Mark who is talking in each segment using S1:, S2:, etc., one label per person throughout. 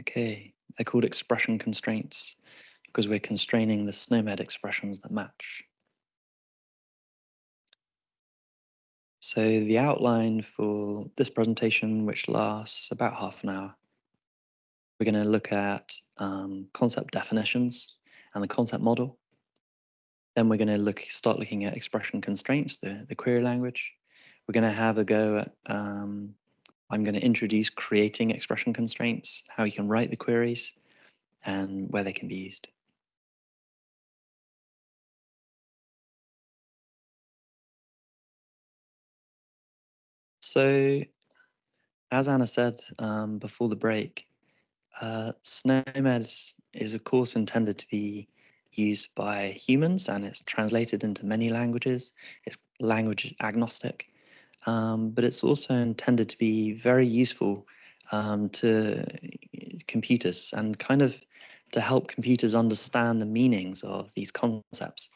S1: Okay, they're called expression constraints because we're constraining the SNOMED expressions that match. So the outline for this presentation, which lasts about half an hour, we're going to look at concept definitions and the concept model. Then we're going to start looking at expression constraints, the query language. We're going to have a go at, I'm going to introduce creating expression constraints, how you can write the queries, and where they can be used. So, as Anna said before the break, SNOMED is of course intended to be used by humans, and it's translated into many languages. It's language agnostic, but it's also intended to be very useful to computers and kind of to help computers understand the meanings of these concepts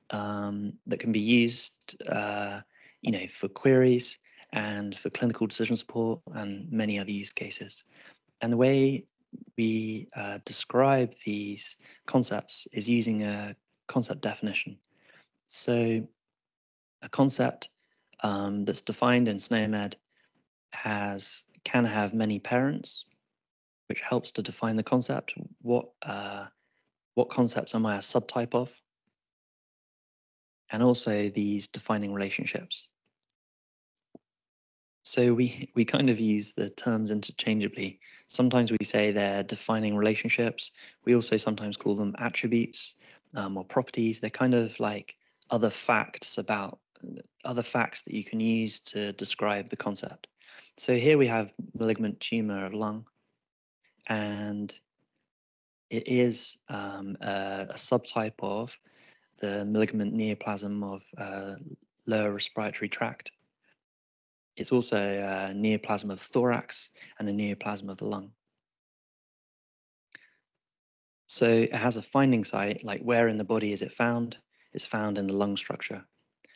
S1: that can be used, for queries and for clinical decision support and many other use cases. And the way we describe these concepts is using a concept definition. So a concept that's defined in SNOMED can have many parents, which helps to define the concept. What concepts am I a subtype of? And also these defining relationships. So we kind of use the terms interchangeably. Sometimes we say they're defining relationships. We also sometimes call them attributes or properties. They're kind of like other facts that you can use to describe the concept. So here we have malignant tumor of lung, and it is a subtype of the malignant neoplasm of lower respiratory tract. It's also a neoplasm of thorax and a neoplasm of the lung. So it has a finding site, like where in the body is it found? It's found in the lung structure.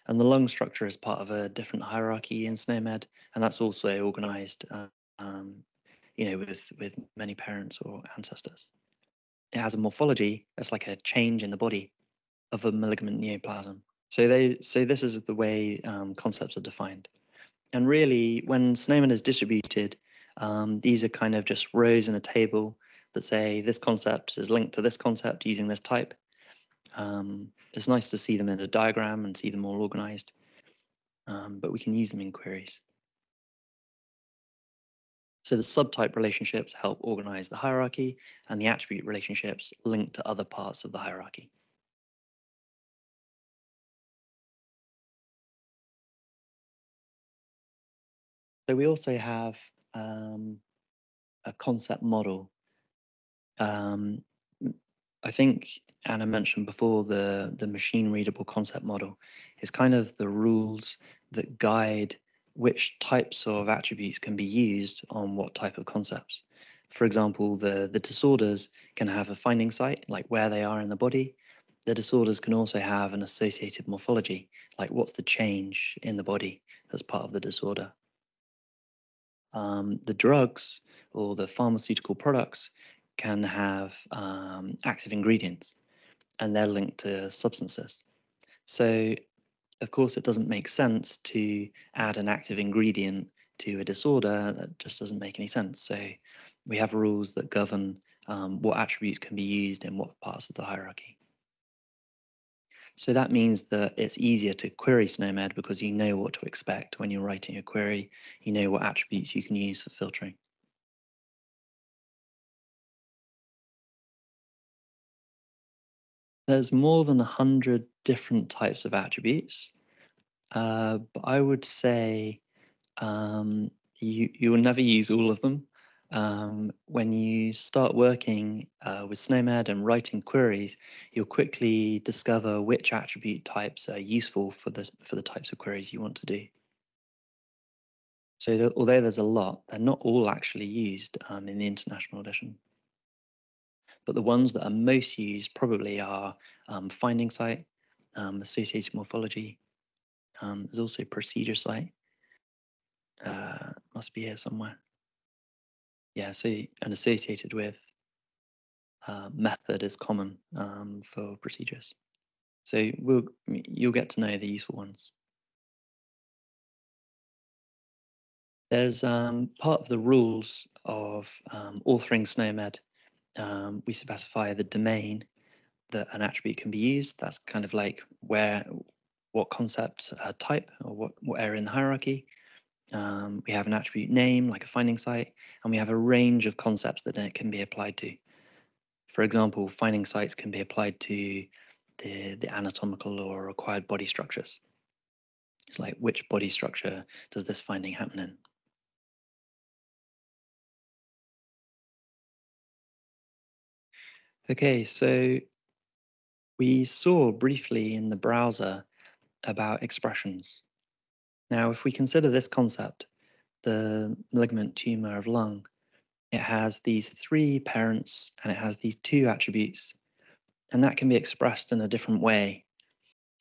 S1: And the lung structure is part of a different hierarchy in SNOMED, and that's also organized with many parents or ancestors. It has a morphology that's like a change in the body of a malignant neoplasm. So this is the way concepts are defined. And really, when SNOMED is distributed, these are kind of just rows in a table that say this concept is linked to this concept using this type. It's nice to see them in a diagram and see them all organized, but we can use them in queries. So the subtype relationships help organize the hierarchy, and the attribute relationships link to other parts of the hierarchy. So we also have a concept model. I think Anna mentioned before the machine readable concept model is kind of the rules that guide which types of attributes can be used on what type of concepts. For example, the disorders can have a finding site, like where they are in the body. The disorders can also have an associated morphology, like what's the change in the body as part of the disorder. The drugs or the pharmaceutical products can have active ingredients, and they're linked to substances. So, of course, it doesn't make sense to add an active ingredient to a disorder. That just doesn't make any sense. So we have rules that govern what attributes can be used in what parts of the hierarchy. So that means that it's easier to query SNOMED because you know what to expect when you're writing a query. You know what attributes you can use for filtering. There's more than 100 different types of attributes, but I would say you will never use all of them. When you start working with SNOMED and writing queries, you'll quickly discover which attribute types are useful for the types of queries you want to do. So although there's a lot, they're not all actually used in the International Edition. But the ones that are most used probably are finding site, associated morphology. There's also procedure site. Must be here somewhere. Yeah, so and associated with method is common for procedures. So you'll get to know the useful ones. There's part of the rules of authoring SNOMED. We specify the domain that an attribute can be used. That's kind of like what concept type or what area in the hierarchy. We have an attribute name, like a finding site, and we have a range of concepts that it can be applied to. For example, finding sites can be applied to the anatomical or required body structures. It's like, which body structure does this finding happen in? Okay, so we saw briefly in the browser about expressions. Now, if we consider this concept, the malignant tumor of lung, it has these 3 parents and it has these 2 attributes, and that can be expressed in a different way,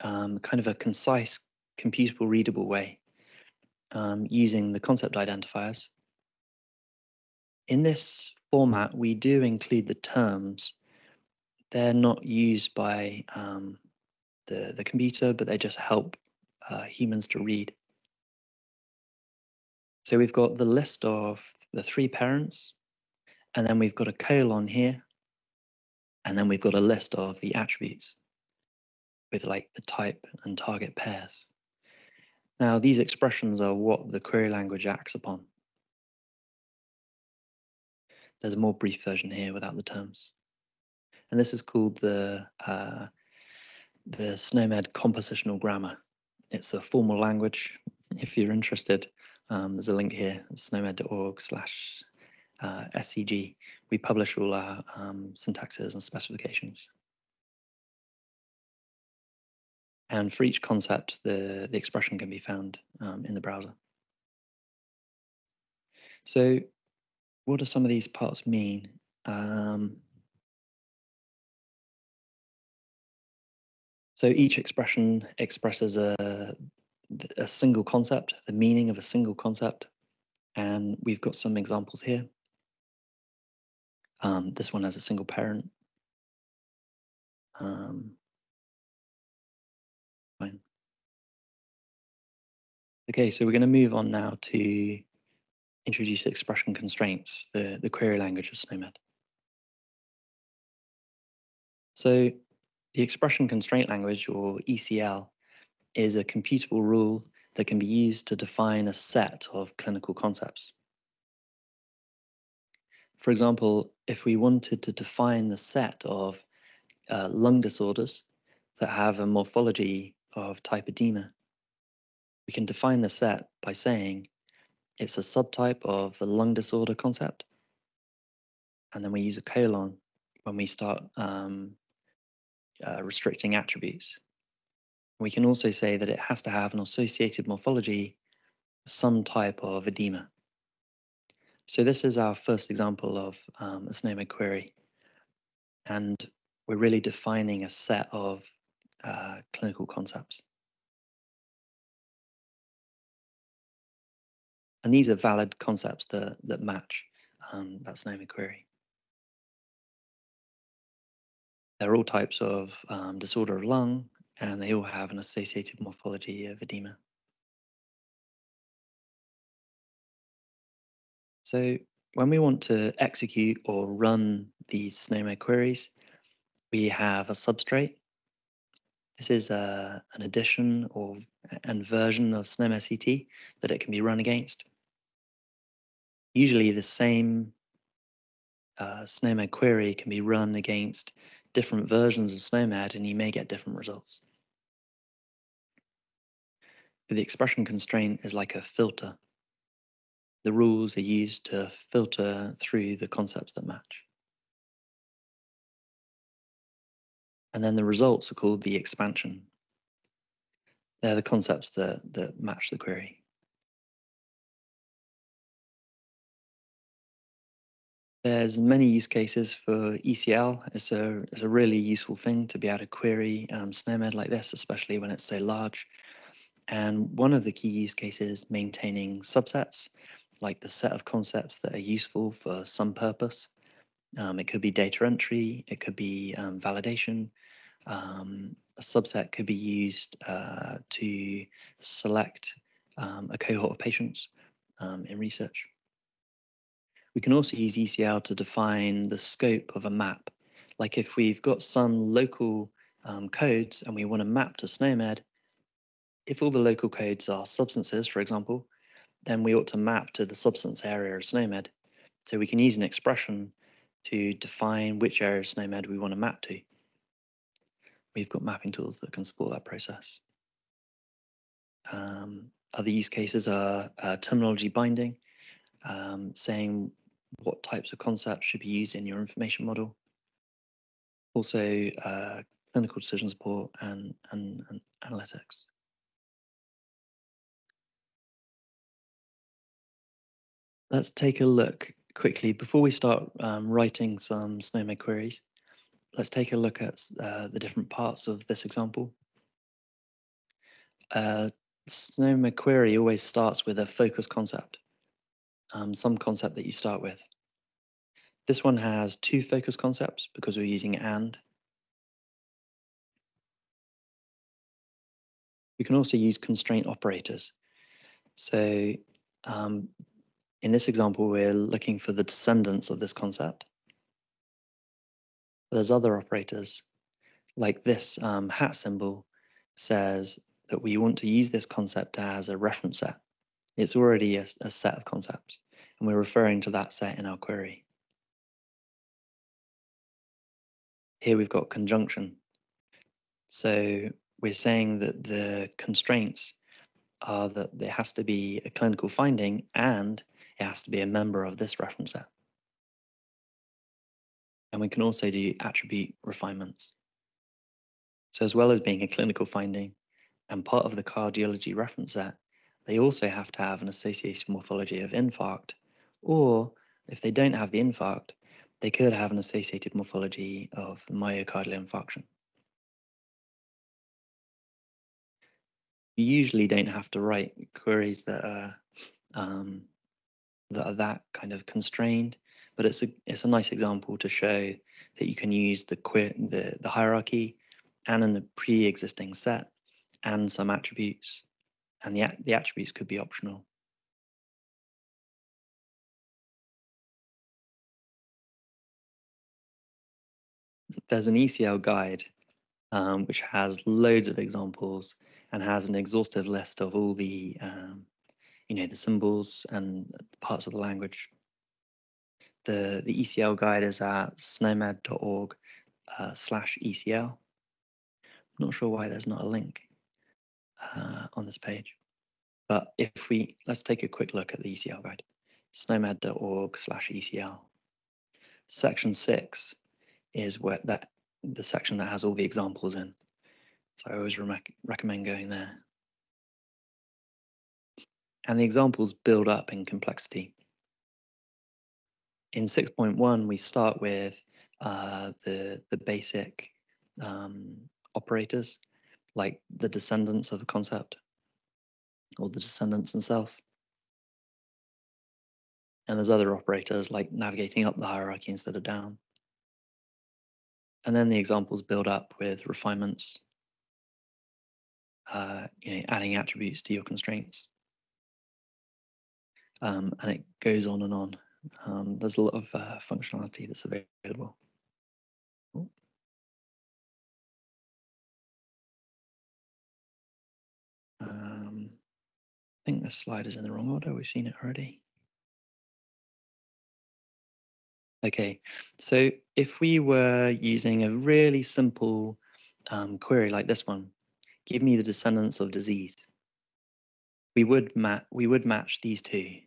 S1: kind of a concise, computable, readable way, using the concept identifiers. In this format, we do include the terms. They're not used by the computer, but they just help humans to read. So we've got the list of the 3 parents, and then we've got a colon here, and then we've got a list of the attributes with like the type and target pairs. Now, these expressions are what the query language acts upon. There's a more brief version here without the terms. And this is called the SNOMED compositional grammar. It's a formal language. If you're interested, there's a link here, snomed.org/SCG. We publish all our syntaxes and specifications. And for each concept, the expression can be found in the browser. So what do some of these parts mean? So each expression expresses a single concept, the meaning of a single concept. And we've got some examples here. This one has a single parent. Fine. Okay, so we're going to move on now to introduce expression constraints, the query language of SNOMED. So the expression constraint language, or ECL, is a computable rule that can be used to define a set of clinical concepts. For example, if we wanted to define the set of lung disorders that have a morphology of type edema, we can define the set by saying it's a subtype of the lung disorder concept, and then we use a colon when we start restricting attributes. We can also say that it has to have an associated morphology, some type of edema. So this is our first example of a SNOMED query, and we're really defining a set of clinical concepts. And these are valid concepts that match that SNOMED query. They're all types of disorder of lung, and they all have an associated morphology of edema. So when we want to execute or run these SNOMED queries, we have a substrate. This is an addition and version of SNOMED that it can be run against. Usually the same SNOMED query can be run against different versions of SNOMED, and you may get different results. But the expression constraint is like a filter. The rules are used to filter through the concepts that match. And then the results are called the expansion. They're the concepts that match the query. There's many use cases for ECL. It's a really useful thing to be able to query SNOMED like this, especially when it's so large. And one of the key use cases is maintaining subsets like the set of concepts that are useful for some purpose. It could be data entry, it could be validation. A subset could be used to select a cohort of patients in research. We can also use ECL to define the scope of a map. Like if we've got some local codes and we want to map to SNOMED, if all the local codes are substances, for example, then we ought to map to the substance area of SNOMED. So we can use an expression to define which area of SNOMED we want to map to. We've got mapping tools that can support that process. Other use cases are terminology binding, saying what types of concepts should be used in your information model. Also, clinical decision support and analytics. Let's take a look quickly before we start writing some SNOMED queries. Let's take a look at the different parts of this example. SNOMED query always starts with a focus concept, some concept that you start with. This one has two focus concepts because we're using AND. We can also use constraint operators. So in this example, we're looking for the descendants of this concept. There's other operators, like this hat symbol says that we want to use this concept as a reference set. It's already a set of concepts, and we're referring to that set in our query. Here we've got conjunction. So we're saying that the constraints are that there has to be a clinical finding and it has to be a member of this reference set. And we can also do attribute refinements. So as well as being a clinical finding and part of the cardiology reference set, they also have to have an associated morphology of infarct, or if they don't have the infarct, they could have an associated morphology of myocardial infarction. You usually don't have to write queries that are that kind of constrained, but it's a nice example to show that you can use the hierarchy and a pre-existing set and some attributes, and the attributes could be optional. There's an ECL guide which has loads of examples and has an exhaustive list of all the the symbols and parts of the language. The ECL guide is at snomed.org/ECL. I'm not sure why there's not a link on this page, but let's take a quick look at the ECL guide. snomed.org/ECL. Section 6 is the section that has all the examples in. So I always recommend going there. And the examples build up in complexity. In 6.1, we start with the basic operators, like the descendants of a concept, or the descendants in self. And there's other operators like navigating up the hierarchy instead of down. And then the examples build up with refinements, adding attributes to your constraints. And it goes on and on. There's a lot of functionality that's available. I think this slide is in the wrong order. We've seen it already. Okay, so if we were using a really simple query like this one, give me the descendants of disease, we would match these two,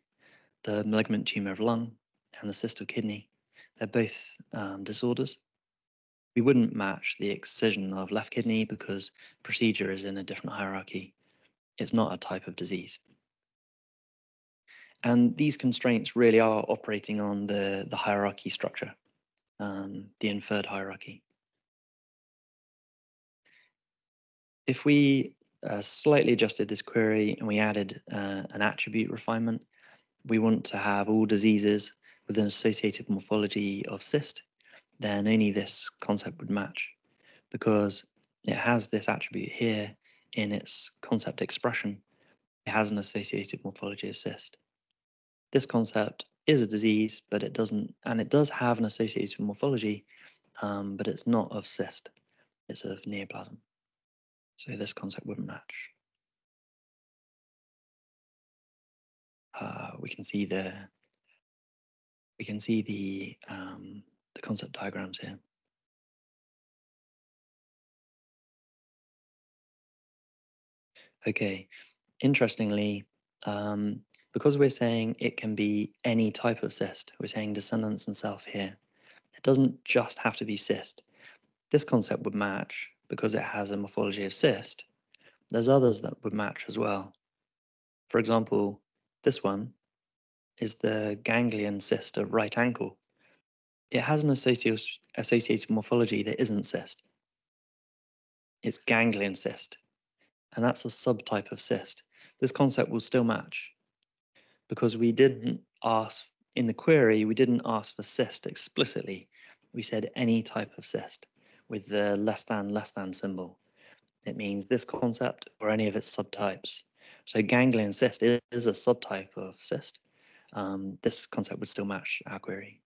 S1: the malignant tumor of lung and the cyst of kidney. They're both disorders. We wouldn't match the excision of left kidney because procedure is in a different hierarchy. It's not a type of disease. And these constraints really are operating on the hierarchy structure, the inferred hierarchy. If we slightly adjusted this query and we added an attribute refinement, we want to have all diseases with an associated morphology of cyst, then only this concept would match, because it has this attribute here in its concept expression. It has an associated morphology of cyst. This concept is a disease, but it doesn't, and it does have an associated morphology, but it's not of cyst, it's of neoplasm. So this concept wouldn't match. We can see the concept diagrams here. Okay, interestingly, because we're saying it can be any type of cyst, we're saying descendants and self here. It doesn't just have to be cyst. This concept would match because it has a morphology of cyst. There's others that would match as well. For example, this one is the ganglion cyst of right ankle. It has an associated morphology that isn't cyst. It's ganglion cyst, and that's a subtype of cyst. This concept will still match because we didn't ask in the query, we didn't ask for cyst explicitly. We said any type of cyst with the less than symbol. It means this concept or any of its subtypes. So ganglion cyst is a subtype of cyst. This concept would still match our query.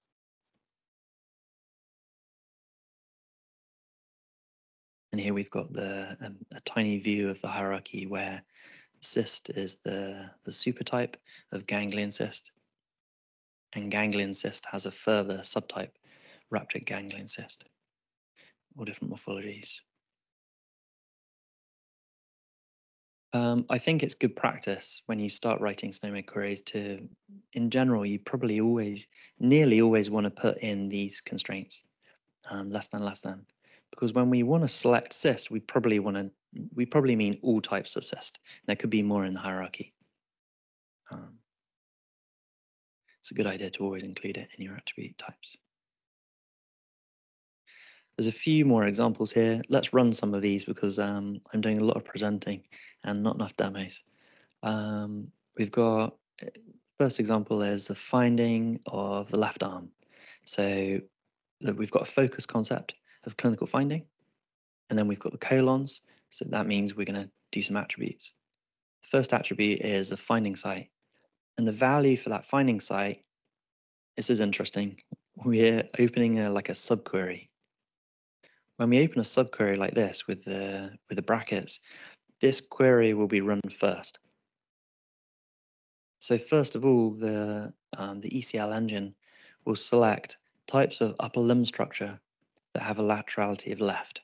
S1: And here we've got a tiny view of the hierarchy where cyst is the supertype of ganglion cyst, and ganglion cyst has a further subtype, rhabdic ganglion cyst, all different morphologies. I think it's good practice when you start writing SNOMED queries to, in general, you probably nearly always want to put in these constraints, less than, because when we want to select cyst, we probably mean all types of cyst. There could be more in the hierarchy. It's a good idea to always include it in your attribute types. There's a few more examples here. Let's run some of these because I'm doing a lot of presenting and not enough demos. We've got, first example is the finding of the left arm. So we've got a focus concept of clinical finding, and then we've got the colons. So that means we're going to do some attributes. The first attribute is a finding site, and the value for that finding site, this is interesting. We're opening like a subquery. When we open a subquery like this with the brackets, this query will be run first. So first of all, the ECL engine will select types of upper limb structure that have a laterality of left.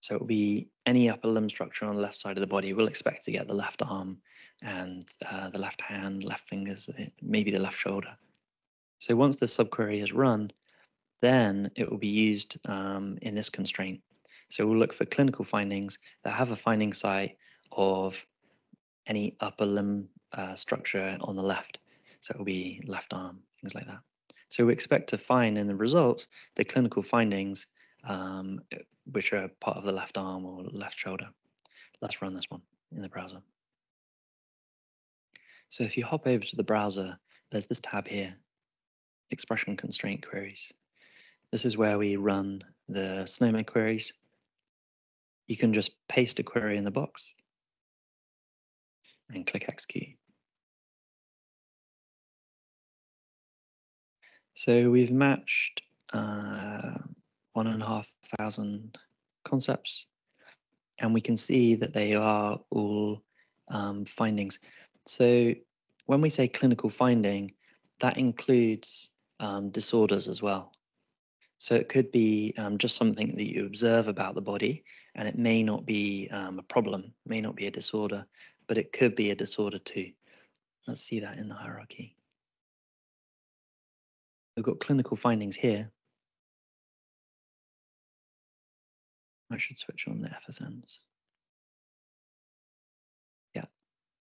S1: So it will be any upper limb structure on the left side of the body. We'll expect to get the left arm and the left hand, left fingers, maybe the left shoulder. So once the subquery is run, then it will be used in this constraint. So we'll look for clinical findings that have a finding site of any upper limb structure on the left. So it will be left arm, things like that. So we expect to find in the results the clinical findings which are part of the left arm or left shoulder. Let's run this one in the browser. So if you hop over to the browser, there's this tab here, expression constraint queries. This is where we run the SNOMED queries. You can just paste a query in the box and click execute. So we've matched 1,500 concepts, and we can see that they are all findings. So when we say clinical finding, that includes disorders as well. So it could be just something that you observe about the body, and it may not be a problem, may not be a disorder, but it could be a disorder too. Let's see that in the hierarchy. We've got clinical findings here. I should switch on the FSNs. Yeah,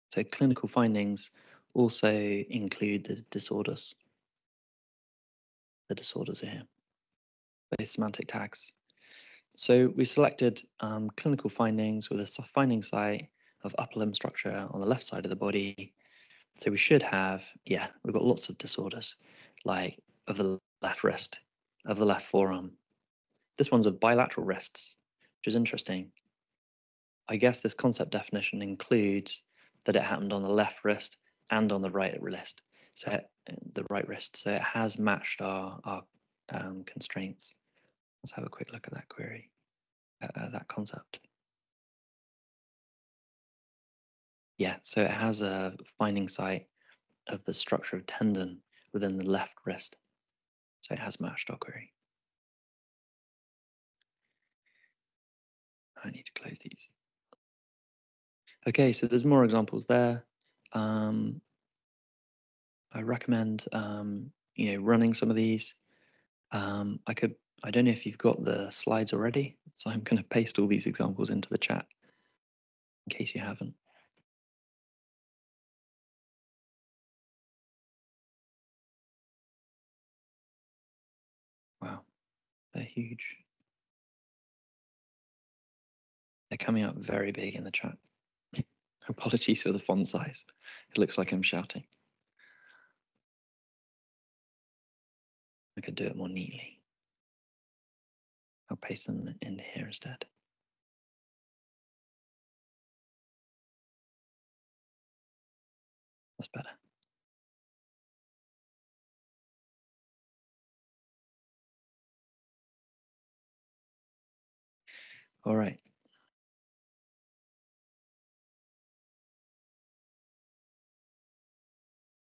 S1: so clinical findings also include the disorders. The disorders are here, both semantic tags. So we selected clinical findings with a finding site of upper limb structure on the left side of the body. So we should have, yeah, we've got lots of disorders, like of the left wrist, of the left forearm. This one's of bilateral wrists, which is interesting. I guess this concept definition includes that it happened on the left wrist and on the right wrist. So the right wrist. So it has matched our constraints. Let's have a quick look at that query, that concept. Yeah, so it has a finding site of the structure of tendon within the left wrist. So it has matched our query. I need to close these. Okay, so there's more examples there. I recommend running some of these. I don't know if you've got the slides already, so I'm going to paste all these examples into the chat in case you haven't. Wow, they're huge. They're coming up very big in the chat. Apologies for the font size. It looks like I'm shouting. I could do it more neatly. I'll paste them in here instead. That's better. All right.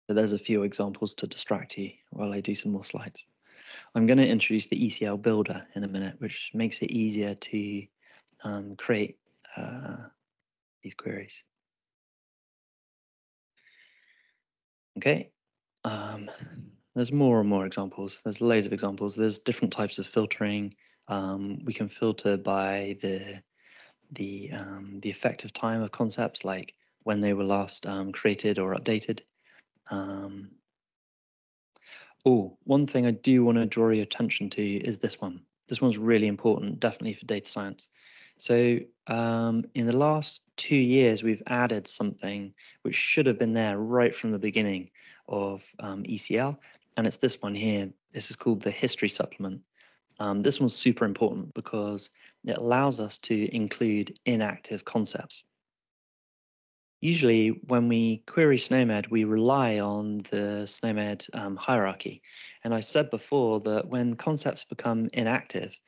S1: So there's a few examples to distract you while I do some more slides. I'm going to introduce the ECL builder in a minute, which makes it easier to create these queries. Okay. There's more and more examples. There's loads of examples. There's different types of filtering. We can filter by the effective time of concepts, like when they were last created or updated. Oh, one thing I do want to draw your attention to is this one. This one's really important, definitely for data science. So in the last 2 years, we've added something which should have been there right from the beginning of ECL, and it's this one here. This is called the history supplement. This one's super important because it allows us to include inactive concepts. Usually when we query SNOMED, we rely on the SNOMED hierarchy. And I said before that when concepts become inactive,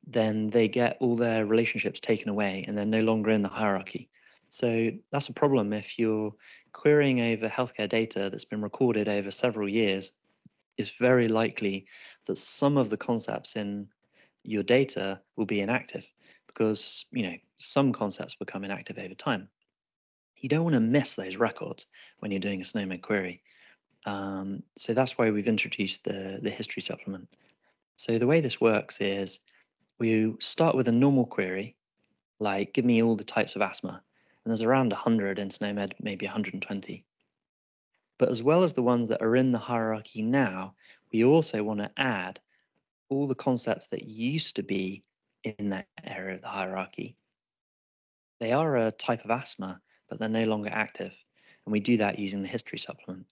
S1: then they get all their relationships taken away and they're no longer in the hierarchy. So that's a problem if you're querying over healthcare data that's been recorded over several years. It's very likely that some of the concepts in your data will be inactive because, some concepts become inactive over time. You don't want to miss those records when you're doing a SNOMED query. So that's why we've introduced the history supplement. So the way this works is we start with a normal query, like give me all the types of asthma. And there's around 100 in SNOMED, maybe 120. But as well as the ones that are in the hierarchy now, we also want to add all the concepts that used to be in that area of the hierarchy. They are a type of asthma, but they're no longer active. And we do that using the history supplement.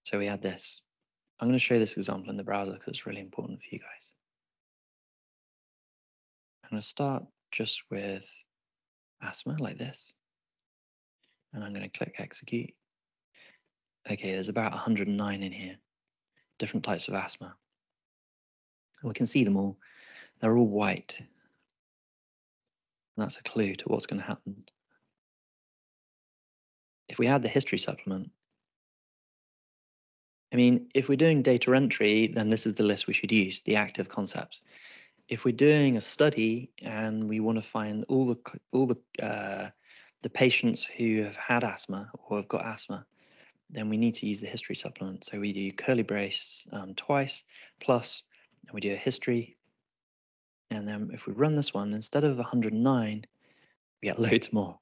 S1: So we add this. I'm going to show this example in the browser because it's really important for you guys. I'm going to start just with asthma like this. And I'm going to click execute. Okay, there's about 109 in here, different types of asthma. And we can see them all. They're all white. And that's a clue to what's going to happen. If we add the history supplement, if we're doing data entry, then this is the list we should use, the active concepts. If we're doing a study and we want to find all the patients who have had asthma or have got asthma, then we need to use the history supplement. So we do curly brace twice, plus, and we do a history. And then if we run this one, instead of 109, we get loads more.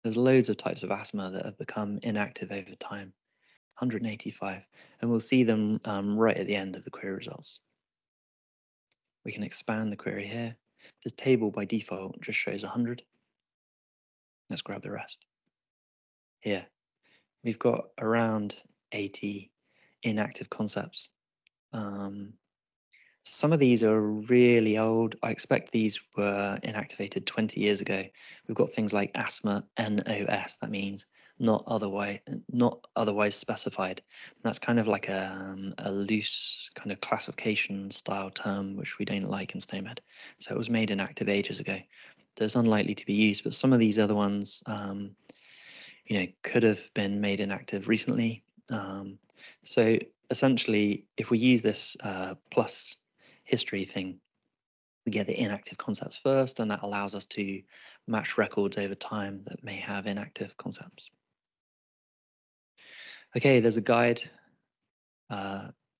S1: There's loads of types of asthma that have become inactive over time, 185, and we'll see them right at the end of the query results. We can expand the query here. The table by default just shows 100. Let's grab the rest. Here, we've got around 80 inactive concepts. Some of these are really old. I expect these were inactivated 20 years ago. We've got things like asthma, NOS, that means not otherwise specified. And that's kind of like a loose kind of classification style term, which we don't like in SNOMED. So it was made inactive ages ago. So it's unlikely to be used, but some of these other ones, could have been made inactive recently. So essentially, if we use this plus history thing, we get the inactive concepts first, and that allows us to match records over time that may have inactive concepts. Okay, there's a guide,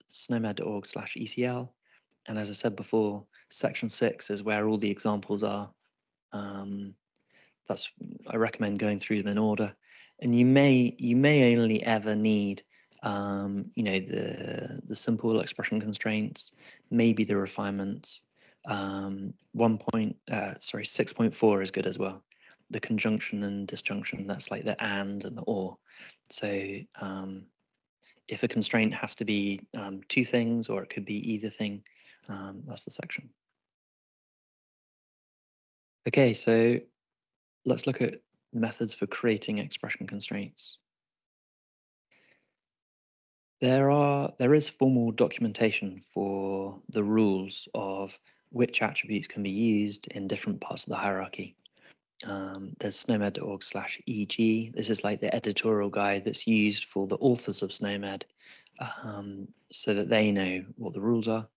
S1: snomed.org/ECL, and as I said before, section 6 is where all the examples are. I recommend going through them in order, and you may only ever need the simple expression constraints, maybe the refinements. 6.4 is good as well. The conjunction and disjunction, that's like the and the or. So if a constraint has to be two things, or it could be either thing, that's the section. Okay, so let's look at methods for creating expression constraints. There is formal documentation for the rules of which attributes can be used in different parts of the hierarchy. There's snomed.org/EG. This is like the editorial guide that's used for the authors of SNOMED, so that they know what the rules are.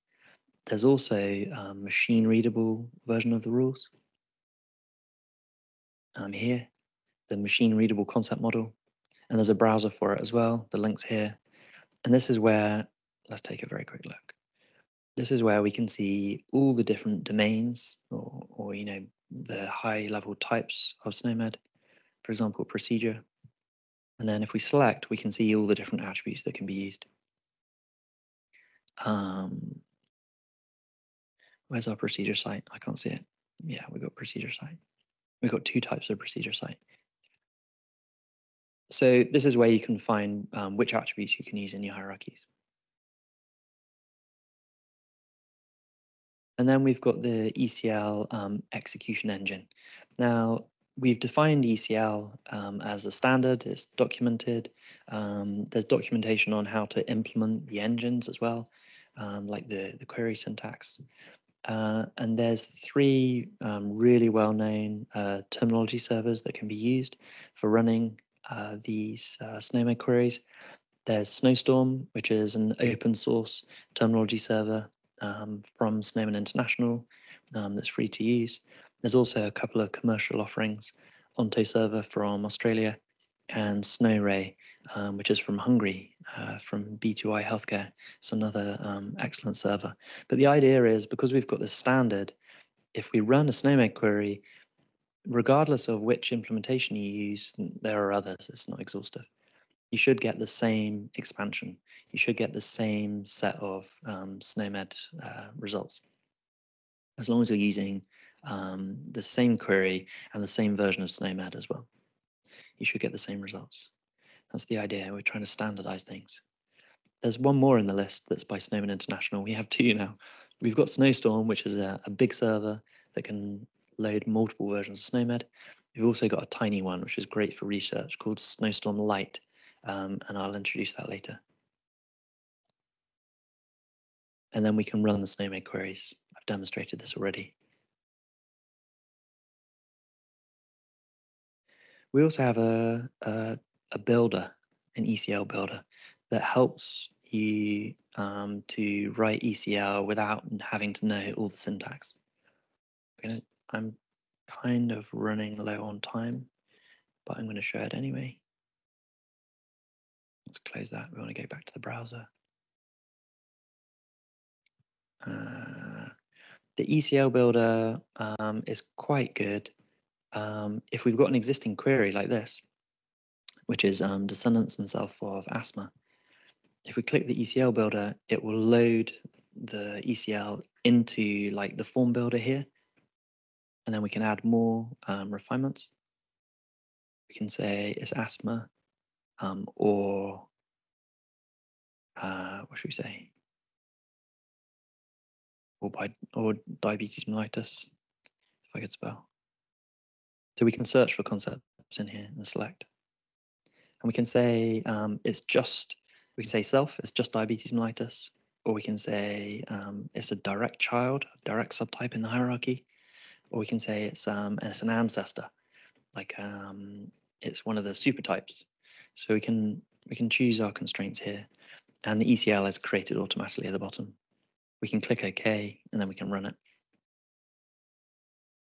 S1: There's also a machine readable version of the rules. Here, the machine readable concept model, and there's a browser for it as well. The link's here. And this is where, let's take a very quick look. This is where we can see all the different domains or the high level types of SNOMED, for example, procedure. And then if we select, we can see all the different attributes that can be used. Where's our procedure site? I can't see it. Yeah, we've got procedure site. We've got two types of procedure site. So this is where you can find which attributes you can use in your hierarchies. And then we've got the ECL execution engine. Now, we've defined ECL as a standard. It's documented. There's documentation on how to implement the engines as well, like the query syntax. And there's three really well-known terminology servers that can be used for running these SNOMED queries. There's Snowstorm, which is an open source terminology server from SNOMED International that's free to use. There's also a couple of commercial offerings, Onto server from Australia and SnowRay, which is from Hungary, from B2I Healthcare. It's another excellent server. But the idea is, because we've got this standard, if we run a SNOMED query, regardless of which implementation you use, there are others, it's not exhaustive, you should get the same expansion. You should get the same set of SNOMED results, as long as you're using the same query and the same version of SNOMED as well. You should get the same results. That's the idea. We're trying to standardize things. There's one more in the list that's by SNOMED International. We have two now. We've got Snowstorm, which is a big server that can load multiple versions of SNOMED. We've also got a tiny one, which is great for research, called Snowstorm Lite, and I'll introduce that later. And then we can run the SNOMED queries. I've demonstrated this already. We also have a builder, an ECL builder, that helps you to write ECL without having to know all the syntax. I'm kind of running low on time, but I'm going to show it anyway. Let's close that. We want to go back to the browser. The ECL builder is quite good if we've got an existing query like this, which is descendants and self of asthma. If we click the ECL builder, it will load the ECL into like the form builder here, and then we can add more refinements. We can say it's asthma, or what should we say? Or diabetes mellitus, if I could spell. So we can search for concepts in here and select. And we can say we can say self, it's just diabetes mellitus, or we can say it's a direct subtype in the hierarchy, or we can say it's an ancestor, like it's one of the supertypes. So we can choose our constraints here, and the ECL is created automatically at the bottom. We can click OK, and then we can run it.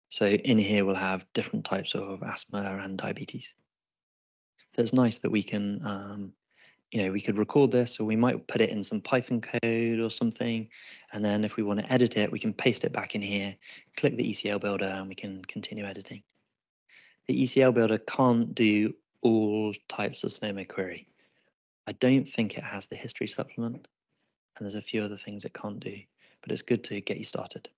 S1: So in here we'll have different types of asthma and diabetes. So it's nice that we can, we could record this, or we might put it in some Python code or something. And then if we want to edit it, we can paste it back in here, click the ECL builder, and we can continue editing. The ECL builder can't do all types of SNOMED query. I don't think it has the history supplement, and there's a few other things it can't do, but it's good to get you started.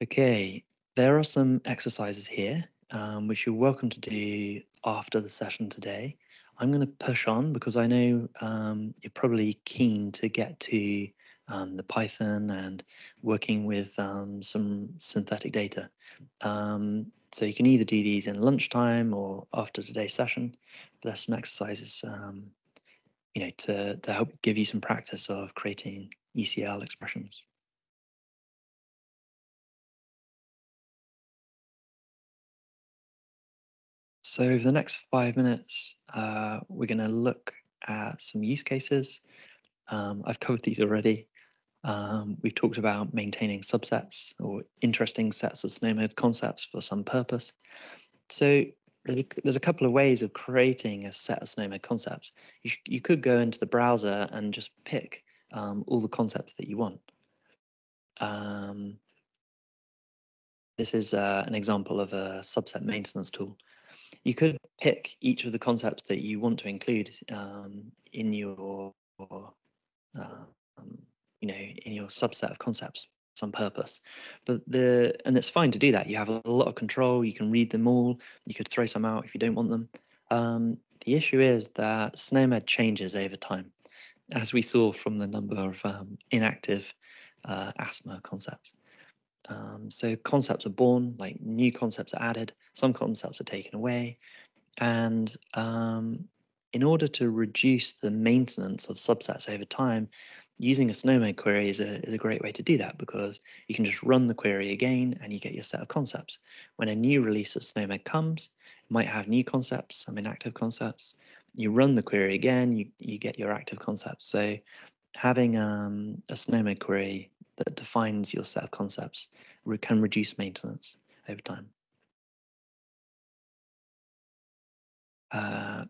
S1: Okay, there are some exercises here, which you're welcome to do after the session today. I'm going to push on because I know you're probably keen to get to the Python and working with some synthetic data. So you can either do these in lunchtime or after today's session. But there's some exercises, to help give you some practice of creating ECL expressions. So over the next 5 minutes, we're going to look at some use cases. I've covered these already. We've talked about maintaining subsets or interesting sets of SNOMED concepts for some purpose. So there's a couple of ways of creating a set of SNOMED concepts. You could go into the browser and just pick all the concepts that you want. This is an example of a subset maintenance tool. You could pick each of the concepts that you want to include in your, in your subset of concepts for some purpose. And it's fine to do that. You have a lot of control. You can read them all. You could throw some out if you don't want them. The issue is that SNOMED changes over time, as we saw from the number of inactive asthma concepts. So concepts are born, like new concepts are added, some concepts are taken away, and in order to reduce the maintenance of subsets over time, using a SNOMED query is a great way to do that, because you can just run the query again and you get your set of concepts. When a new release of SNOMED comes, it might have new concepts, some inactive concepts. You run the query again, you get your active concepts. So having a SNOMED query that defines your set of concepts can reduce maintenance over time.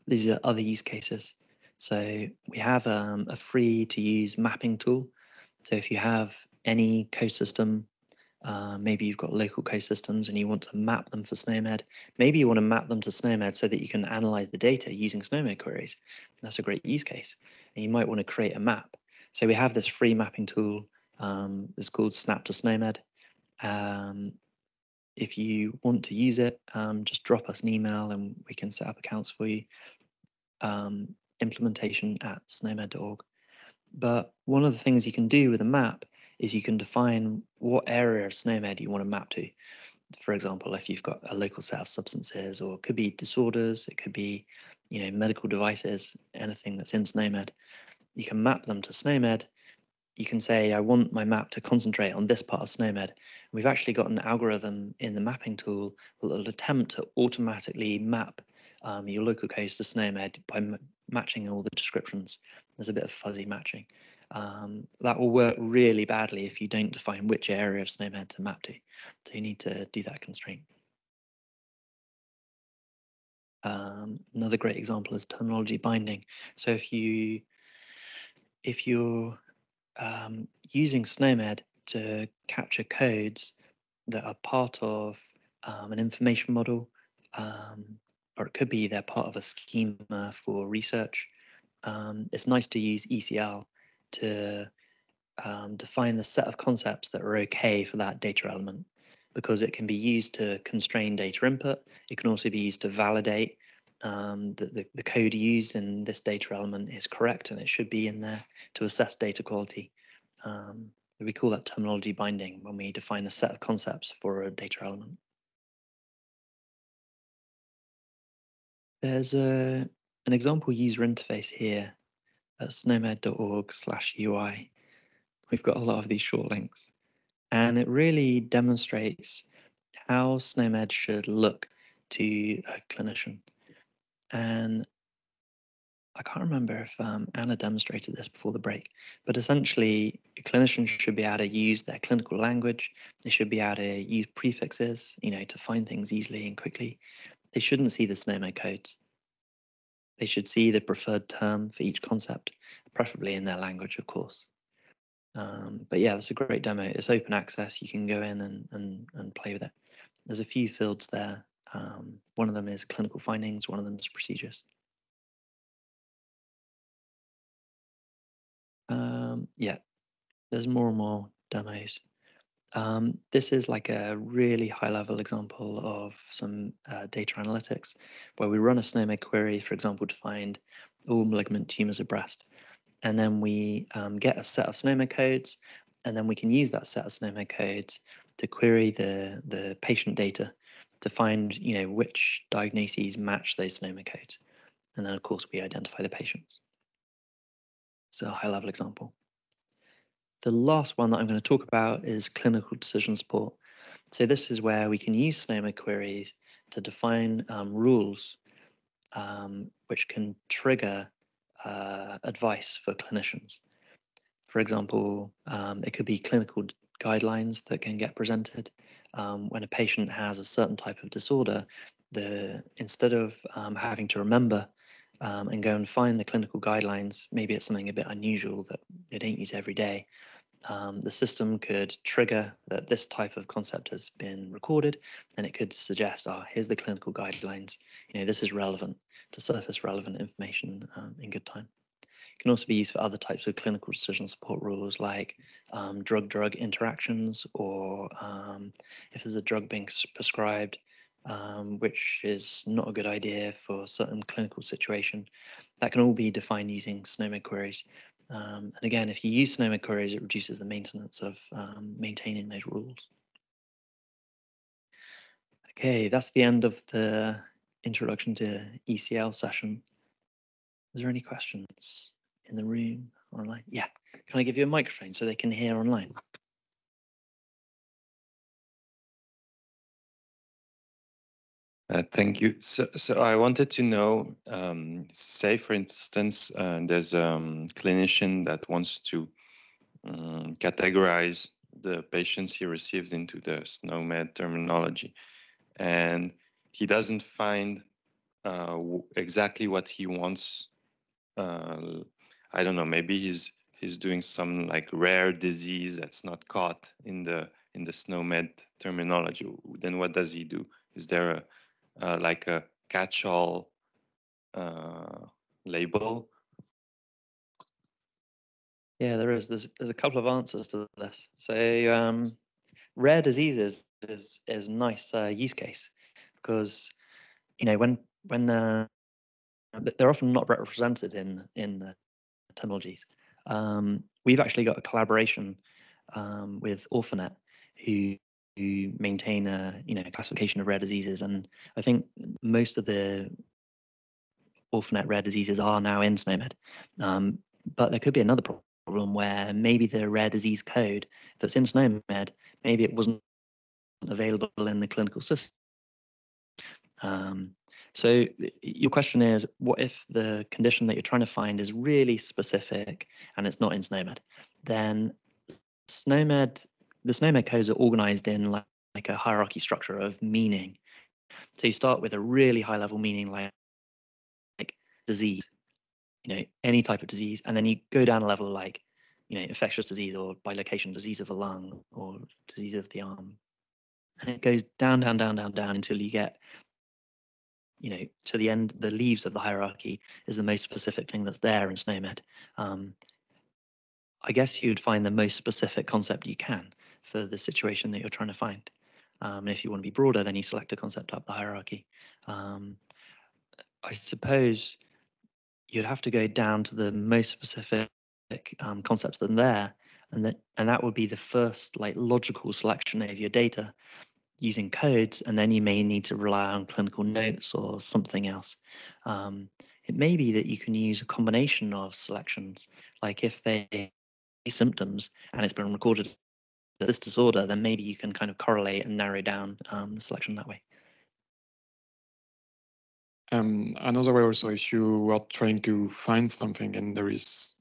S1: These are other use cases. So we have a free to use mapping tool. So if you have any code system, maybe you've got local code systems and you want to map them for SNOMED, maybe you want to map them to SNOMED so that you can analyze the data using SNOMED queries. That's a great use case. And you might want to create a map. So we have this free mapping tool. It's called Snap to SNOMED. If you want to use it, just drop us an email and we can set up accounts for you. Implementation@snomed.org. But one of the things you can do with a map is you can define what area of SNOMED you want to map to. For example, if you've got a local set of substances, or it could be disorders, it could be, medical devices, anything that's in SNOMED, you can map them to SNOMED. You can say, I want my map to concentrate on this part of SNOMED. We've actually got an algorithm in the mapping tool that will attempt to automatically map your local codes to SNOMED by matching all the descriptions. There's a bit of fuzzy matching. That will work really badly if you don't define which area of SNOMED to map to. So you need to do that constraint. Another great example is terminology binding. So if you're using SNOMED to capture codes that are part of an information model, or it could be they're part of a schema for research, it's nice to use ECL to define the set of concepts that are okay for that data element, because it can be used to constrain data input. It can also be used to validate that the code used in this data element is correct and it should be in there to assess data quality. We call that terminology binding when we define a set of concepts for a data element. There's an example user interface here at snomed.org/UI. We've got a lot of these short links, and it really demonstrates how SNOMED should look to a clinician. And I can't remember if Anna demonstrated this before the break, but essentially clinicians should be able to use their clinical language. They should be able to use prefixes, to find things easily and quickly. They shouldn't see the SNOMED codes. They should see the preferred term for each concept, preferably in their language, of course. But yeah, it's a great demo. It's open access. You can go in and play with it. There's a few fields there. One of them is clinical findings. One of them is procedures. Yeah, there's more and more demos. This is like a really high-level example of some data analytics where we run a SNOMED query, for example, to find all malignant tumors of breast. And then we get a set of SNOMED codes, and then we can use that set of SNOMED codes to query the patient data to find, which diagnoses match those SNOMED codes. And then, of course, we identify the patients. So a high-level example. The last one that I'm going to talk about is clinical decision support. So this is where we can use SNOMED queries to define rules which can trigger advice for clinicians. For example, it could be clinical guidelines that can get presented. When a patient has a certain type of disorder, instead of having to remember and go and find the clinical guidelines, maybe it's something a bit unusual that they don't use every day, the system could trigger that this type of concept has been recorded, and it could suggest, here's the clinical guidelines. This is relevant to surface relevant information in good time. It can also be used for other types of clinical decision support rules like drug-drug interactions, or if there's a drug being prescribed, which is not a good idea for a certain clinical situation. That can all be defined using SNOMED queries. And again, if you use SNOMED queries, it reduces the maintenance of maintaining those rules. Okay, that's the end of the introduction to ECL session. Is there any questions in the room, online? Yeah, can I give you a microphone so they can hear online?
S2: Thank you. So I wanted to know, say for instance, there's a clinician that wants to categorize the patients he received into the SNOMED terminology, and he doesn't find exactly what he wants. I don't know, maybe he's doing some like rare disease that's not caught in the SNOMED terminology. Then what does he do? Is there like a catch-all label?
S1: Yeah, there is. There's a couple of answers to this. So rare diseases is a nice use case because when they're often not represented in terminologies. We've actually got a collaboration with Orphanet who maintain a classification of rare diseases, and I think most of the Orphanet rare diseases are now in SNOMED. But there could be another problem where maybe the rare disease code that's in SNOMED, maybe it wasn't available in the clinical system. So your question is, what if the condition that you're trying to find is really specific and it's not in SNOMED? Then the SNOMED codes are organized in like a hierarchy structure of meaning. So you start with a really high level meaning like disease, any type of disease, and then you go down a level like, infectious disease or by location disease of the lung or disease of the arm. And it goes down, down, down, down, down until you get to the end. The leaves of the hierarchy is the most specific thing that's there in SNOMED. I guess you'd find the most specific concept you can for the situation that you're trying to find. And if you want to be broader, then you select a concept up the hierarchy. I suppose you'd have to go down to the most specific concepts that are there, and that would be the first like logical selection of your data using codes, and then you may need to rely on clinical notes or something else. It may be that you can use a combination of selections, like if they symptoms and it's been recorded this disorder, then maybe you can kind of correlate and narrow down the selection that way.
S3: Another way also, if you are trying to find something and there is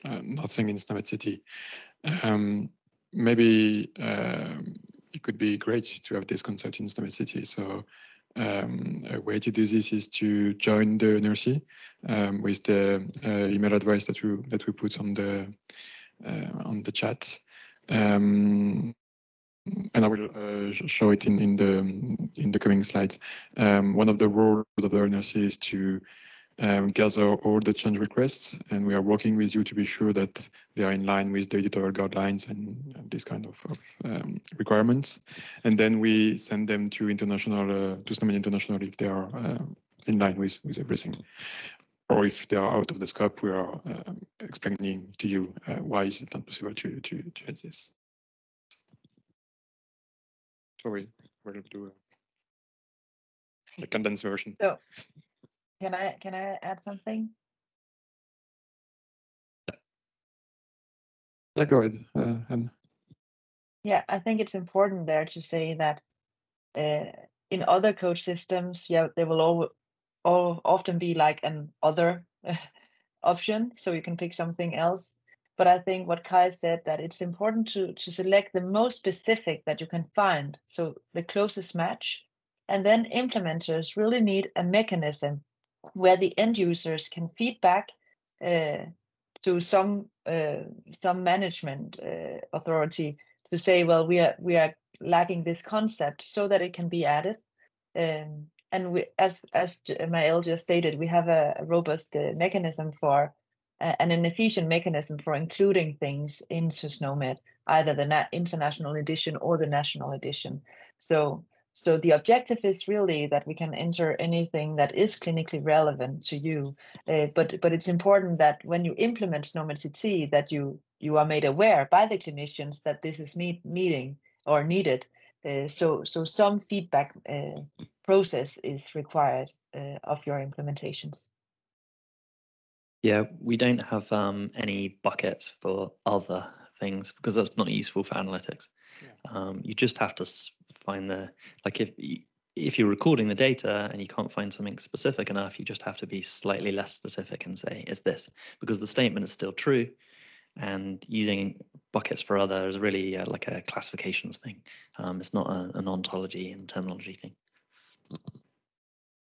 S3: nothing in SNOMED City, maybe it could be great to have this concept in SNOMED City. So a way to do this is to join the NRC with the email address that we put on the chat. And I will show it in the coming slides. One of the roles of the NRC is to gather all the change requests, and we are working with you to be sure that they are in line with the editorial guidelines and this kind of requirements. And then we send them to SNOMED International if they are in line with everything. Or if they are out of the scope, we are explaining to you why is it not possible to add this. Sorry, we're going to do a condensed version.
S4: So, can I add something?
S3: Yeah, go ahead, Anne.
S4: Yeah, I think it's important there to say that in other code systems, yeah, there will often be like an other option, so you can pick something else. But I think what Kai said, that it's important to select the most specific that you can find, so the closest match. And then implementers really need a mechanism where the end users can feedback to some management authority to say, well, we are lacking this concept, so that it can be added. And we, as Maël just stated, we have a robust mechanism for and an efficient mechanism for including things into SNOMED, either the international edition or the national edition. So the objective is really that we can enter anything that is clinically relevant to you. But it's important that when you implement SNOMED CT, that you are made aware by the clinicians that this is needed. So some feedback process is required of your implementations.
S1: Yeah, we don't have any buckets for other things because that's not useful for analytics. Yeah. You just have to find like if you're recording the data and you can't find something specific enough, you just have to be slightly less specific and say, is this? Because the statement is still true, and using buckets for other is really like a classifications thing. It's not an ontology and terminology thing.